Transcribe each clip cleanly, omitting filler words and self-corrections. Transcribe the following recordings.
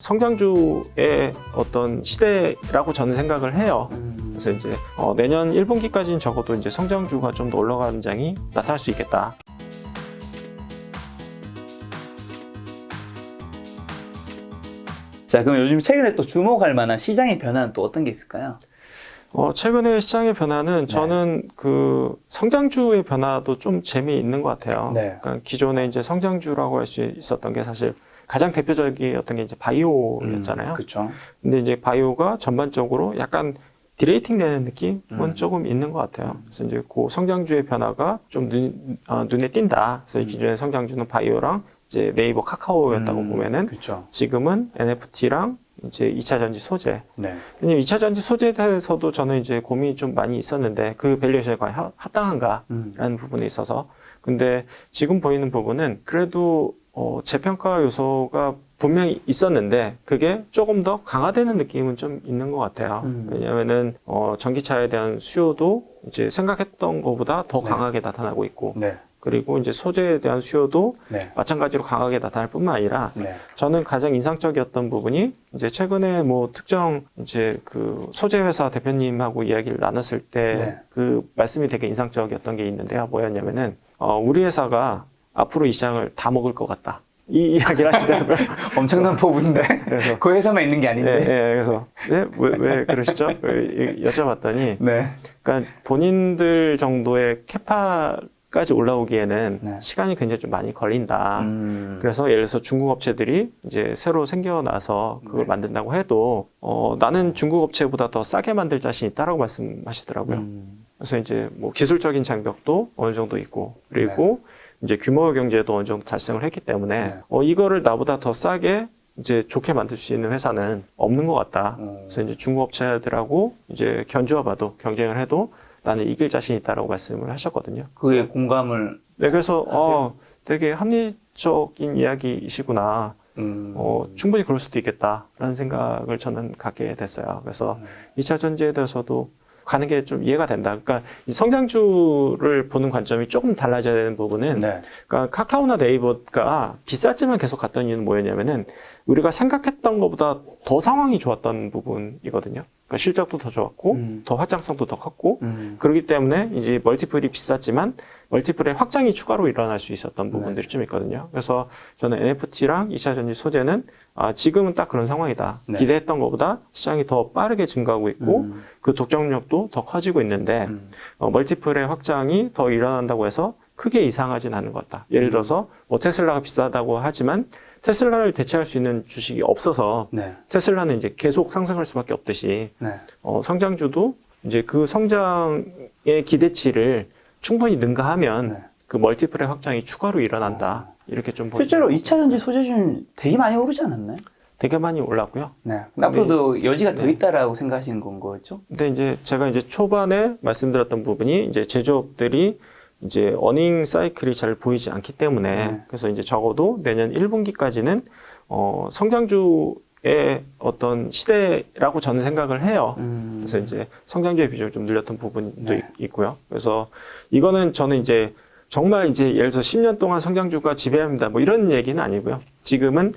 성장주의 어떤 시대라고 저는 생각을 해요. 그래서 이제 내년 1분기까지는 적어도 이제 성장주가 좀 더 올라가는 장이 나타날 수 있겠다. 자, 그럼 요즘 최근에 또 주목할 만한 시장의 변화는 또 어떤 게 있을까요? 최근에 시장의 변화는 저는 그 성장주의 변화도 좀 재미있는 것 같아요. 네. 그러니까 기존에 이제 성장주라고 할 수 있었던 게 사실 가장 대표적이었던 게 이제 바이오였잖아요. 그렇죠. 근데 이제 바이오가 전반적으로 약간 디레이팅 되는 느낌은 조금 있는 것 같아요. 그래서 이제 그 성장주의 변화가 좀 눈에 띈다. 그래서 기존의 성장주는 바이오랑 이제 네이버 카카오였다고 보면은 그렇죠. 지금은 NFT랑 이제 2차 전지 소재. 네. 왜냐면 2차 전지 소재에 대해서도 저는 이제 고민이 좀 많이 있었는데 그 밸류에이션이 과연 합당한가라는 부분에 있어서. 근데 지금 보이는 부분은 그래도 재평가 요소가 분명히 있었는데 그게 조금 더 강화되는 느낌은 좀 있는 것 같아요. 왜냐면은 전기차에 대한 수요도 이제 생각했던 것보다 더 강하게 나타나고 있고 네. 그리고 이제 소재에 대한 수요도 네. 마찬가지로 강하게 나타날 뿐만 아니라 네. 저는 가장 인상적이었던 부분이 이제 최근에 뭐 특정 이제 그 소재 회사 대표님하고 이야기를 나눴을 때 그 말씀이 되게 인상적이었던 게 있는데요. 뭐였냐면은 우리 회사가 앞으로 이 시장을 다 먹을 것 같다. 이 이야기를 하시더라고요. 엄청난 포부인데 그래서 그 회사만 있는 게 아닌데. 그래서 왜 그러시죠? 여쭤봤더니 네. 그러니까 본인들 정도의 캐파까지 올라오기에는 시간이 굉장히 좀 많이 걸린다. 그래서 예를 들어서 중국 업체들이 이제 새로 생겨나서 그걸 만든다고 해도 나는 중국 업체보다 더 싸게 만들 자신이 있다라고 말씀하시더라고요. 그래서 이제 뭐 기술적인 장벽도 어느 정도 있고 그리고 이제 규모 경제도 어느 정도 달성을 했기 때문에 이거를 나보다 더 싸게 이제 좋게 만들 수 있는 회사는 없는 것 같다. 그래서 이제 중국 업체들하고 이제 견주어봐도 경쟁을 해도 나는 이길 자신이 있다라고 말씀을 하셨거든요. 그게 공감을. 네, 그래서 되게 합리적인 이야기이시구나. 충분히 그럴 수도 있겠다라는 생각을 저는 갖게 됐어요. 그래서 2차 전지에 대해서도 가는 게 좀 이해가 된다. 그러니까 이 성장주를 보는 관점이 조금 달라져야 되는 부분은 그러니까 카카오나 네이버가 비쌌지만 계속 갔던 이유는 뭐였냐면은 우리가 생각했던 것보다 더 상황이 좋았던 부분이거든요. 그러니까 실적도 더 좋았고 더 확장성도 더 컸고 그렇기 때문에 이제 멀티플이 비쌌지만 멀티플의 확장이 추가로 일어날 수 있었던 부분들이 좀 있거든요. 그래서 저는 NFT랑 2차 전지 소재는 지금은 딱 그런 상황이다. 기대했던 것보다 시장이 더 빠르게 증가하고 있고 그 독점력도 더 커지고 있는데 멀티플의 확장이 더 일어난다고 해서 크게 이상하진 않은 것 같다. 예를 들어서 뭐 테슬라가 비싸다고 하지만 테슬라를 대체할 수 있는 주식이 없어서 테슬라는 이제 계속 상승할 수밖에 없듯이 성장주도 이제 그 성장의 기대치를 충분히 능가하면 그 멀티플의 확장이 추가로 일어난다. 이렇게 좀 보여요. 실제로 2차 전지 소재주는 되게 많이 오르지 않았나요? 되게 많이 올랐고요. 네. 앞으로도 여지가 더 있다라고 생각하시는 건 거죠? 근데 이제 제가 이제 초반에 말씀드렸던 부분이 이제 제조업들이 이제 어닝 사이클이 잘 보이지 않기 때문에 그래서 이제 적어도 내년 1분기까지는 성장주의 어떤 시대라고 저는 생각을 해요. 그래서 이제 성장주의 비중을 좀 늘렸던 부분도 있고요. 그래서 이거는 저는 이제 정말 이제 예를 들어서 10년 동안 성장주가 지배합니다. 뭐 이런 얘기는 아니고요. 지금은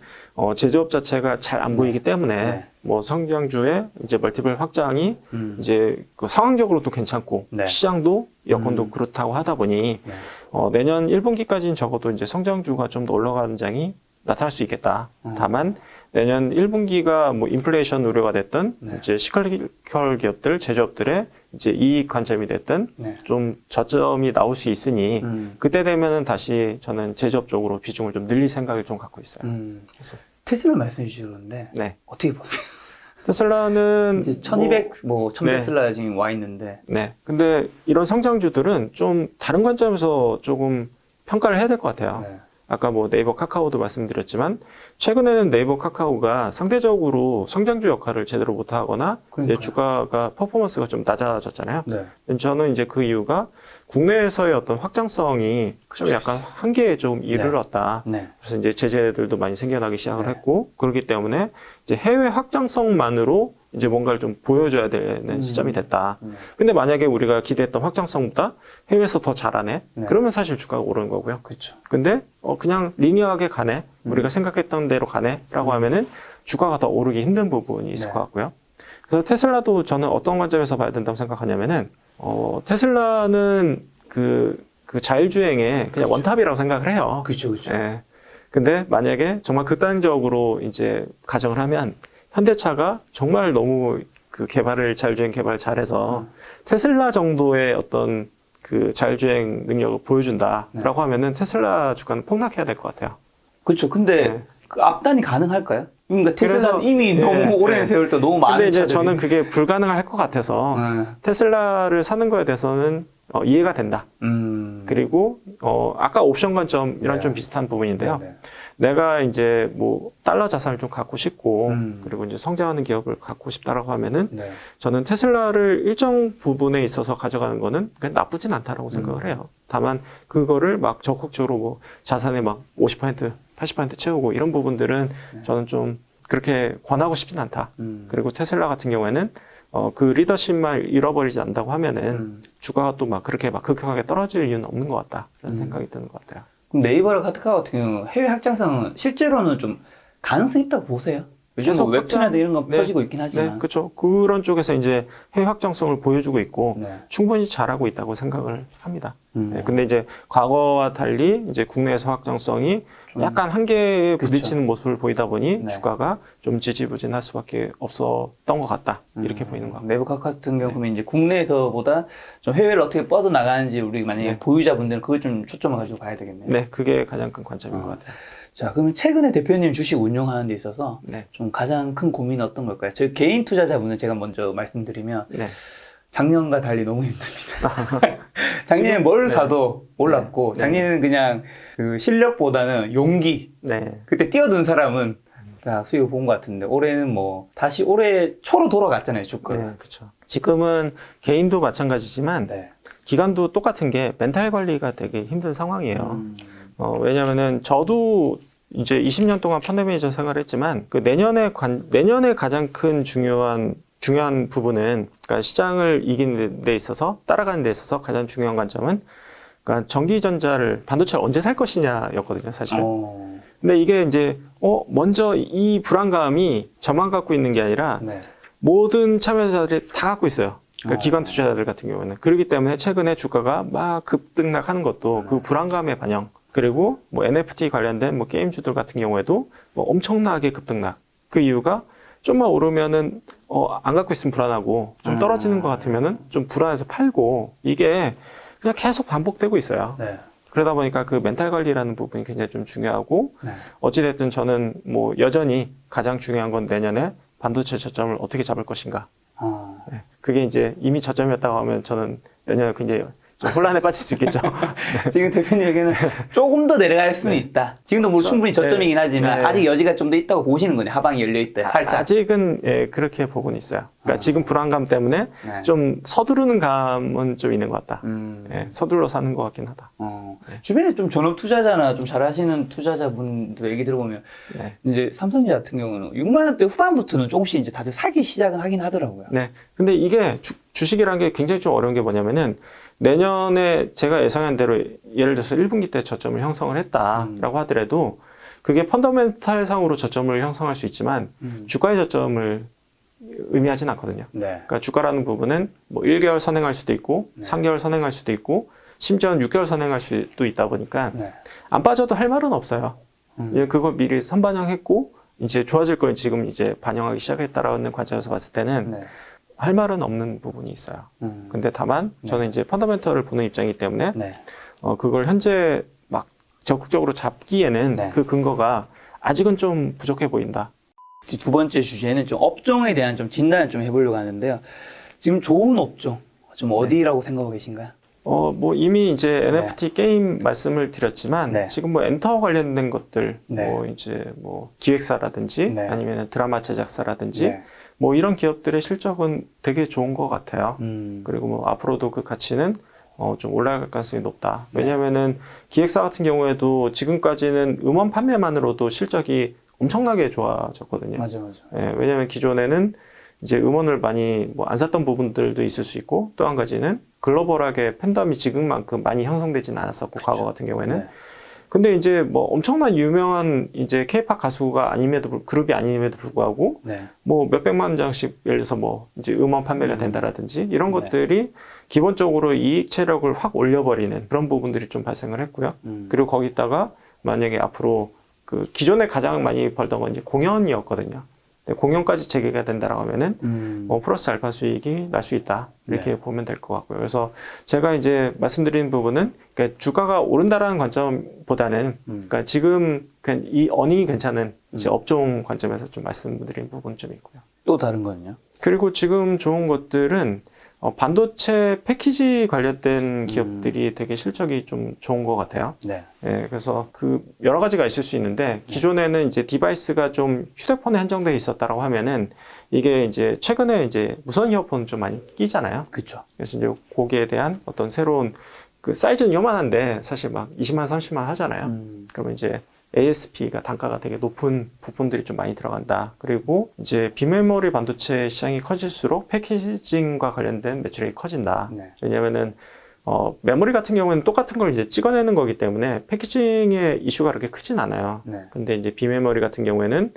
제조업 자체가 잘 안 보이기 때문에 뭐 성장주의 이제 멀티플 확장이 이제 그 상황적으로도 괜찮고 시장도 여건도 그렇다고 하다 보니 내년 1분기까지는 적어도 이제 성장주가 좀 더 올라가는 장이 나타날 수 있겠다. 다만 내년 1분기가 뭐 인플레이션 우려가 됐든 이제 시클리컬 기업들, 제조업들의 이제 이익 관점이 됐든 좀 저점이 나올 수 있으니 그때 되면은 다시 저는 제조업 쪽으로 비중을 좀 늘릴 생각을 좀 갖고 있어요. 그래서 테슬라 말씀해 주셨는데 어떻게 보세요? 테슬라는 이제 1200, 뭐 1100테슬라 지금 와 있는데. 근데 이런 성장주들은 좀 다른 관점에서 조금 평가를 해야 될 것 같아요. 아까 뭐 네이버 카카오도 말씀드렸지만 최근에는 네이버 카카오가 상대적으로 성장주 역할을 제대로 못하거나 이제 주가가 퍼포먼스가 좀 낮아졌잖아요. 저는 이제 그 이유가 국내에서의 어떤 확장성이 좀 약간 한계에 좀 이르렀다. 그래서 이제 제재들도 많이 생겨나기 시작을 했고 그렇기 때문에 이제 해외 확장성만으로 이제 뭔가를 좀 보여줘야 되는 시점이 됐다. 근데 만약에 우리가 기대했던 확장성보다 해외에서 더 잘하네? 네. 그러면 사실 주가가 오르는 거고요. 그렇죠. 근데 그냥 리니어하게 가네? 우리가 생각했던 대로 가네? 라고 하면은 주가가 더 오르기 힘든 부분이 있을 네. 것 같고요. 그래서 테슬라도 저는 어떤 관점에서 봐야 된다고 생각하냐면은 테슬라는 그 자율주행의 그냥 원탑이라고 생각을 해요. 그렇죠, 그렇죠. 예. 근데 만약에 정말 극단적으로 이제 가정을 하면 현대차가 정말 너무 그 자율주행 개발 잘해서 테슬라 정도의 어떤 그 자율주행 능력을 보여준다라고 하면은 테슬라 주가는 폭락해야 될 것 같아요. 그렇죠. 근데 네. 그 앞단이 가능할까요? 그러니까 테슬라는 그래서, 이미 너무 오랜 세월 동안 너무 많은 근데 이제 차들이. 저는 그게 불가능할 것 같아서 테슬라를 사는 거에 대해서는 이해가 된다. 그리고 아까 옵션 관점이랑 네. 좀 비슷한 부분인데요. 네, 네. 내가 이제 뭐 달러 자산을 좀 갖고 싶고 그리고 이제 성장하는 기업을 갖고 싶다라고 하면은 네. 저는 테슬라를 일정 부분에 있어서 가져가는 거는 그냥 나쁘진 않다라고 생각을 해요. 다만 그거를 막 적극적으로 뭐 자산의 막 50%, 80% 채우고 이런 부분들은 저는 좀 그렇게 권하고 싶진 않다. 그리고 테슬라 같은 경우에는 그 리더십만 잃어버리지 않는다고 하면은 주가가 또 막 그렇게 막 급격하게 떨어질 이유는 없는 것 같다라는 생각이 드는 것 같아요. 그럼 네이버랑 카카오 같은 경우 해외 확장성은 실제로는 좀 가능성 있다고 보세요? 요즘 뭐 웹툰이나 이런 거 퍼지고 있긴 하지만. 네, 그렇죠. 그런 쪽에서 이제 해외 확장성을 보여주고 있고 네. 충분히 잘하고 있다고 생각을 합니다. 네, 근데 이제 과거와 달리 이제 국내에서 확장성이 약간 한계에 부딪히는 모습을 보이다 보니 네. 주가가 좀 지지부진할 수밖에 없었던 것 같다. 이렇게 보이는 것 같고. 네이버 카카오 같은 경우는 이제 국내에서보다 좀 해외를 어떻게 뻗어 나가는지 우리 만약에 보유자분들은 그걸 좀 초점을 가지고 봐야 되겠네요. 네, 그게 가장 큰 관점인 것 같아요. 자, 그러면 최근에 대표님 주식 운용하는 데 있어서 네. 좀 가장 큰 고민은 어떤 걸까요? 저희 개인 투자자분은 제가 먼저 말씀드리면 네. 작년과 달리 너무 힘듭니다. 작년에 뭘 사도 올랐고 작년에는 그냥 그 실력보다는 용기. 네. 그때 뛰어든 사람은 다 수익을 본 것 같은데 올해는 뭐 다시 올해 초로 돌아갔잖아요, 주가. 네, 그렇죠. 지금은 개인도 마찬가지지만 네. 기관도 똑같은 게 멘탈 관리가 되게 힘든 상황이에요. 왜냐면은 저도 이제 20년 동안 펀드 매니저 생활을 했지만 그 내년에 가장 큰 중요한 부분은 그러니까 시장을 이기는 데 있어서 따라가는 데 있어서 가장 중요한 관점은 그러니까 전기전자를 반도체를 언제 살 것이냐였거든요, 사실은. 근데 이게 이제 먼저 이 불안감이 저만 갖고 있는 게 아니라 네. 모든 참여자들이 다 갖고 있어요. 그러니까 기관 투자자들 같은 경우는. 그렇기 때문에 최근에 주가가 막 급등락하는 것도 그 불안감의 반영. 그리고 뭐 NFT 관련된 뭐 게임주들 같은 경우에도 뭐 엄청나게 급등락. 그 이유가 좀만 오르면은 안 갖고 있으면 불안하고 좀 떨어지는 것 같으면은 좀 불안해서 팔고 이게 그냥 계속 반복되고 있어요. 네. 그러다 보니까 그 멘탈 관리라는 부분이 굉장히 좀 중요하고 네. 어찌됐든 저는 뭐 여전히 가장 중요한 건 내년에 반도체 저점을 어떻게 잡을 것인가. 네. 그게 이제 이미 저점이었다고 하면 저는 내년에 굉장히 좀 혼란에 빠질 수 있겠죠. 지금 대표님에게는 조금 더 내려갈 수는 있다. 지금도 뭐 충분히 저점이긴 하지만 아직 여지가 좀 더 있다고 보시는 거네요. 하방이 열려있다. 살짝. 아직은 그렇게 보고는 있어요. 그러니까 지금 불안감 때문에 좀 서두르는 감은 좀 있는 것 같다. 서둘러 사는 것 같긴 하다. 주변에 좀 전업 투자자나 좀 잘하시는 투자자분들 얘기 들어보면 이제 삼성전자 같은 경우는 6만 원대 후반부터는 조금씩 이제 다들 사기 시작은 하긴 하더라고요. 네. 근데 이게 주식이라는 게 굉장히 좀 어려운 게 뭐냐면은 내년에 제가 예상한 대로 예를 들어서 1분기 때 저점을 형성을 했다라고 하더라도 그게 펀더멘탈 상으로 저점을 형성할 수 있지만 주가의 저점을 의미하진 않거든요. 네. 그러니까 주가라는 부분은 뭐 1개월 선행할 수도 있고 3개월 선행할 수도 있고 심지어는 6개월 선행할 수도 있다 보니까 안 빠져도 할 말은 없어요. 그걸 미리 선반영했고 이제 좋아질 걸 지금 이제 반영하기 시작했다라는 관점에서 봤을 때는 할 말은 없는 부분이 있어요. 근데 다만 저는 이제 펀더멘털을 보는 입장이기 때문에 그걸 현재 막 적극적으로 잡기에는 그 근거가 아직은 좀 부족해 보인다. 두 번째 주제는 좀 업종에 대한 좀 진단을 좀 해보려고 하는데요. 지금 좋은 업종 좀 어디라고 생각하고 계신가요? 뭐 이미 이제 NFT 게임 말씀을 드렸지만 지금 뭐 엔터 관련된 것들 뭐 이제 뭐 기획사라든지 아니면 드라마 제작사라든지 뭐 이런 기업들의 실적은 되게 좋은 것 같아요. 그리고 뭐 앞으로도 그 가치는 좀 올라갈 가능성이 높다. 왜냐하면은 기획사 같은 경우에도 지금까지는 음원 판매만으로도 실적이 엄청나게 좋아졌거든요. 맞아. 왜냐하면 기존에는 이제 음원을 많이 뭐 안 샀던 부분들도 있을 수 있고, 또 한 가지는 글로벌하게 팬덤이 지금만큼 많이 형성되진 않았었고, 과거 같은 경우에는. 네. 근데 이제 뭐 엄청난 유명한 이제 K-팝 가수가 그룹이 아님에도 불구하고 네. 뭐 몇백만 장씩 예를 들어서 뭐 이제 음원 판매가 된다라든지 이런 네. 것들이 기본적으로 이익 체력을 확 올려버리는 그런 부분들이 좀 발생을 했고요. 그리고 거기다가 만약에 앞으로 그 기존에 가장 많이 벌던 건 이제 공연이었거든요. 근데 공연까지 재개가 된다라고 하면은 플러스 알파 수익이 날 수 있다 이렇게 보면 될 것 같고요. 그래서 제가 이제 말씀드린 부분은 그러니까 주가가 오른다라는 관점보다는 그러니까 지금 그냥 이 어닝이 괜찮은 이제 업종 관점에서 좀 말씀드린 부분 좀 있고요. 또 다른 거는요? 그리고 지금 좋은 것들은 반도체 패키지 관련된 기업들이 되게 실적이 좀 좋은 것 같아요. 네. 예, 그래서 그 여러 가지가 있을 수 있는데 기존에는 이제 디바이스가 좀 휴대폰에 한정되어 있었다라고 하면은 이게 이제 최근에 이제 무선 이어폰 좀 많이 끼잖아요. 그렇죠. 그래서 이제 거기에 대한 어떤 새로운 그 사이즈는 요만한데 사실 막 20만, 30만 하잖아요. 그러면 이제 ASP가 단가가 되게 높은 부품들이 좀 많이 들어간다. 그리고 이제 비메모리 반도체 시장이 커질수록 패키징과 관련된 매출액이 커진다. 네. 왜냐면은 메모리 같은 경우는 똑같은 걸 이제 찍어내는 거기 때문에 패키징의 이슈가 그렇게 크진 않아요. 네. 근데 이제 비메모리 같은 경우에는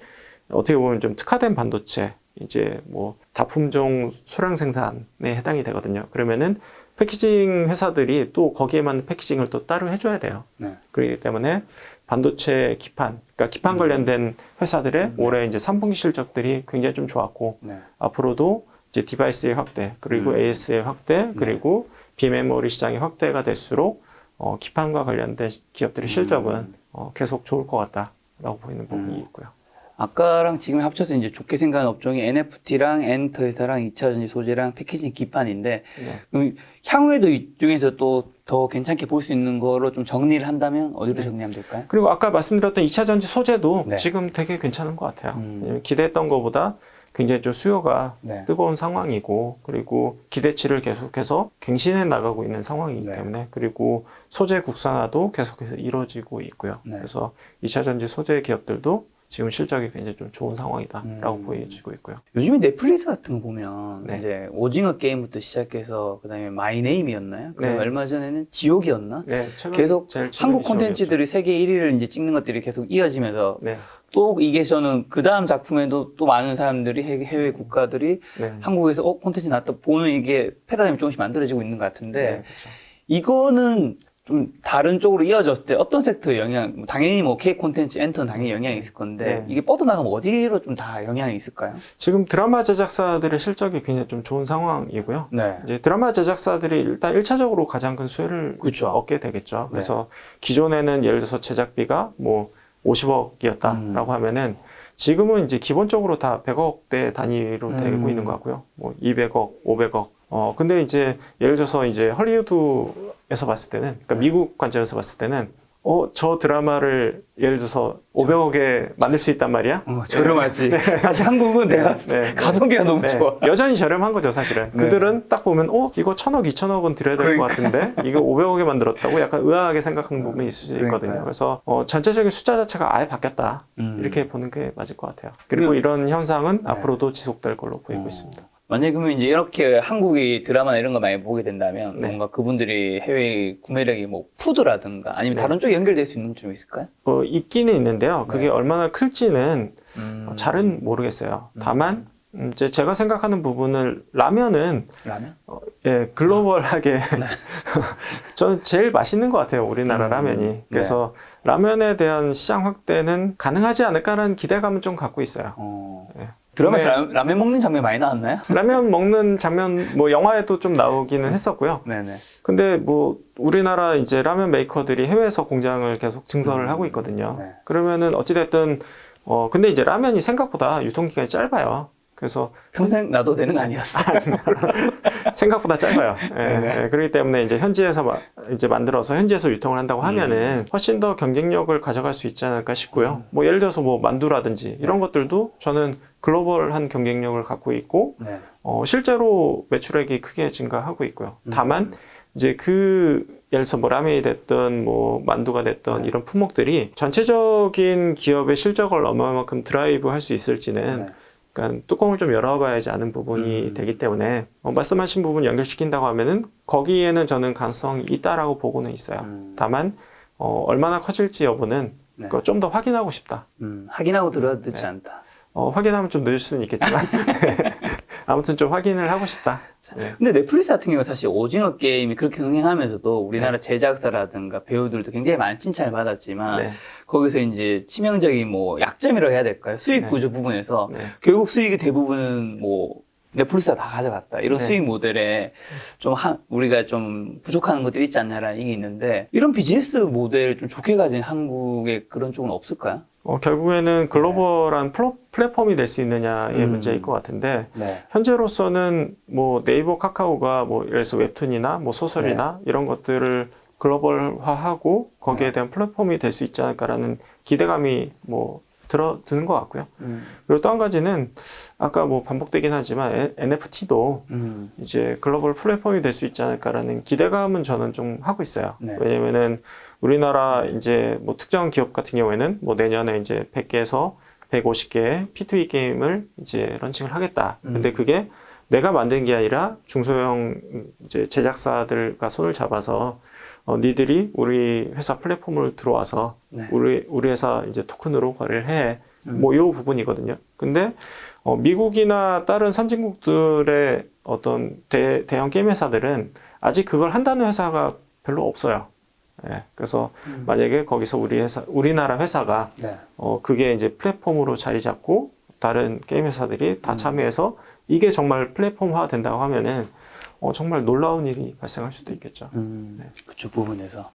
어떻게 보면 좀 특화된 반도체, 이제 뭐 다품종 소량 생산에 해당이 되거든요. 그러면은 패키징 회사들이 또 거기에 맞는 패키징을 또 따로 해줘야 돼요. 네. 그렇기 때문에 반도체 기판, 그러니까 기판 관련된 회사들의 올해 이제 3분기 실적들이 굉장히 좀 좋았고, 네. 앞으로도 이제 디바이스의 확대, 그리고 AS의 확대, 그리고 비메모리 시장의 확대가 될수록 기판과 관련된 기업들의 실적은 계속 좋을 것 같다라고 보이는 부분이 있고요. 아까랑 지금 합쳐서 이제 좋게 생각하는 업종이 NFT랑 엔터 회사랑 2차전지 소재랑 패키징 기판인데, 네. 그럼 향후에도 이 중에서 또 더 괜찮게 볼 수 있는 거로 좀 정리를 한다면 어디로 정리하면 될까요? 그리고 아까 말씀드렸던 2차 전지 소재도 네. 지금 되게 괜찮은 것 같아요. 왜냐면 기대했던 것보다 굉장히 좀 수요가 네. 뜨거운 상황이고, 그리고 기대치를 계속해서 갱신해 나가고 있는 상황이기 네. 때문에, 그리고 소재 국산화도 계속해서 이루어지고 있고요. 네. 그래서 2차 전지 소재 기업들도 지금 실적이 굉장히 좀 좋은 상황이다라고 보여지고 있고요. 요즘에 넷플릭스 같은 거 보면 네. 이제 오징어 게임부터 시작해서 그다음에 마이네임이었나요? 그다음에 네. 얼마 전에는 지옥이었나? 네, 최근 계속 제일 최근이 한국 콘텐츠들이 세계 1위를 이제 찍는 것들이 계속 이어지면서 네, 또 이게 저는 그 다음 작품에도 또 많은 사람들이 해외 국가들이 네. 한국에서 콘텐츠 나왔다 보는 이게 패러다임이 조금씩 만들어지고 있는 것 같은데, 네, 그렇죠. 이거는 좀 다른 쪽으로 이어졌을 때 어떤 섹터에 영향, 당연히 뭐 K 콘텐츠 엔터는 당연히 영향이 있을 건데, 네. 이게 뻗어나가면 어디로 좀 다 영향이 있을까요? 지금 드라마 제작사들의 실적이 굉장히 좀 좋은 상황이고요. 네. 이제 드라마 제작사들이 일단 1차적으로 가장 큰 수혜를 그렇죠. 얻게 되겠죠. 그래서 기존에는 예를 들어서 제작비가 뭐 50억이었다라고 하면은 지금은 이제 기본적으로 다 100억대 단위로 되고 있는 것 같고요. 뭐 200억, 500억. 근데 이제 예를 들어서 이제 헐리우드에서 봤을 때는, 그러니까 미국 관점에서 봤을 때는 저 드라마를 예를 들어서 500억에 만들 수 있단 말이야? 저렴하지. 사실 한국은 내가 네. 가성비가 너무 네. 좋아. 여전히 저렴한 거죠, 사실은. 네. 그들은 딱 보면, 이거 1000억, 2000억은 들여야 될 것 같은데, 이거 500억에 만들었다고 약간 의아하게 생각하는 부분이 있을 수 있거든요. 그러니까요. 그래서, 전체적인 숫자 자체가 아예 바뀌었다. 이렇게 보는 게 맞을 것 같아요. 그리고 이런 현상은 앞으로도 지속될 걸로 보이고 있습니다. 만약에 그러면 이제 이렇게 한국이 드라마나 이런 거 많이 보게 된다면, 네. 뭔가 그분들이 해외 구매력이 뭐 푸드라든가 아니면 네. 다른 쪽에 연결될 수 있는 게 좀 있을까요? 있기는 있는데요. 그게 네. 얼마나 클지는 잘은 모르겠어요. 다만, 이제 제가 생각하는 부분을 라면은 라면? 글로벌하게 저는 제일 맛있는 것 같아요, 우리나라 라면이. 그래서 라면에 대한 시장 확대는 가능하지 않을까라는 기대감은 좀 갖고 있어요. 네. 드라마에서 근데 라면 먹는 장면 많이 나왔나요? 라면 먹는 장면 뭐 영화에도 좀 나오기는 했었고요. 네네. 근데 뭐 우리나라 이제 라면 메이커들이 해외에서 공장을 계속 증설을 하고 있거든요. 네. 그러면은 어찌됐든 근데 이제 라면이 생각보다 유통기간이 짧아요. 그래서 평생 놔도 되는 거 아니었어? 생각보다 짧아요. 네네. 그렇기 때문에 이제 현지에서 이제 만들어서 현지에서 유통을 한다고 하면은 훨씬 더 경쟁력을 가져갈 수 있지 않을까 싶고요. 뭐 예를 들어서 뭐 만두라든지 이런 것들도 저는 글로벌한 경쟁력을 갖고 있고, 네. 실제로 매출액이 크게 증가하고 있고요. 다만 이제 예를 들어서 뭐 라면이 됐든 뭐 만두가 됐든 이런 품목들이 전체적인 기업의 실적을 얼마만큼 드라이브 할 수 있을지는 네. 그러니까 뚜껑을 좀 열어봐야지 아는 부분이 되기 때문에 말씀하신 부분 연결시킨다고 하면은 거기에는 저는 가능성이 있다라고 보고는 있어요. 다만 얼마나 커질지 여부는 네. 좀 더 확인하고 싶다. 확인하고 들어야 되지 않다. 확인하면 좀 늦을 수는 있겠지만 아무튼 좀 확인을 하고 싶다. 네. 근데 넷플릭스 같은 경우는 사실 오징어 게임이 그렇게 흥행하면서도 우리나라 제작사라든가 배우들도 굉장히 많은 칭찬을 받았지만 네. 거기서 이제 치명적인 뭐 약점이라고 해야 될까요? 수익 구조 부분에서 네. 결국 수익의 대부분은 뭐 넷플릭스가 다 가져갔다. 이런 네. 수익 모델에 좀 우리가 좀 부족한 것들이 있지 않냐라는 얘기 있는데 이런 비즈니스 모델을 좀 좋게 가진 한국의 그런 쪽은 없을까요? 결국에는 글로벌한 플랫폼이 될 수 있느냐의 문제일 것 같은데 네. 현재로서는 뭐 네이버, 카카오가 뭐 예를 들어서 웹툰이나 뭐 소설이나 이런 것들을 글로벌화하고 거기에 대한 플랫폼이 될 수 있지 않을까라는 기대감이 뭐 드는 것 같고요. 그리고 또 한 가지는 아까 뭐 반복되긴 하지만 NFT도 이제 글로벌 플랫폼이 될 수 있지 않을까라는 기대감은 저는 좀 하고 있어요. 네. 왜냐면은 우리나라 이제 뭐 특정 기업 같은 경우에는 뭐 내년에 이제 100개에서 150개의 P2E 게임을 이제 런칭을 하겠다. 근데 그게 내가 만든 게 아니라 중소형 이제 제작사들과 손을 잡아서 니들이 우리 회사 플랫폼으로 들어와서 네. 우리 회사 이제 토큰으로 거래를 해. 뭐 이 부분이거든요. 근데 미국이나 다른 선진국들의 어떤 대형 게임 회사들은 아직 그걸 한다는 회사가 별로 없어요. 예, 그래서 만약에 거기서 우리나라 회사가 네. 그게 이제 플랫폼으로 자리 잡고 다른 게임 회사들이 다 참여해서 이게 정말 플랫폼화 된다고 하면은 정말 놀라운 일이 발생할 수도 있겠죠. 그쪽 부분에서.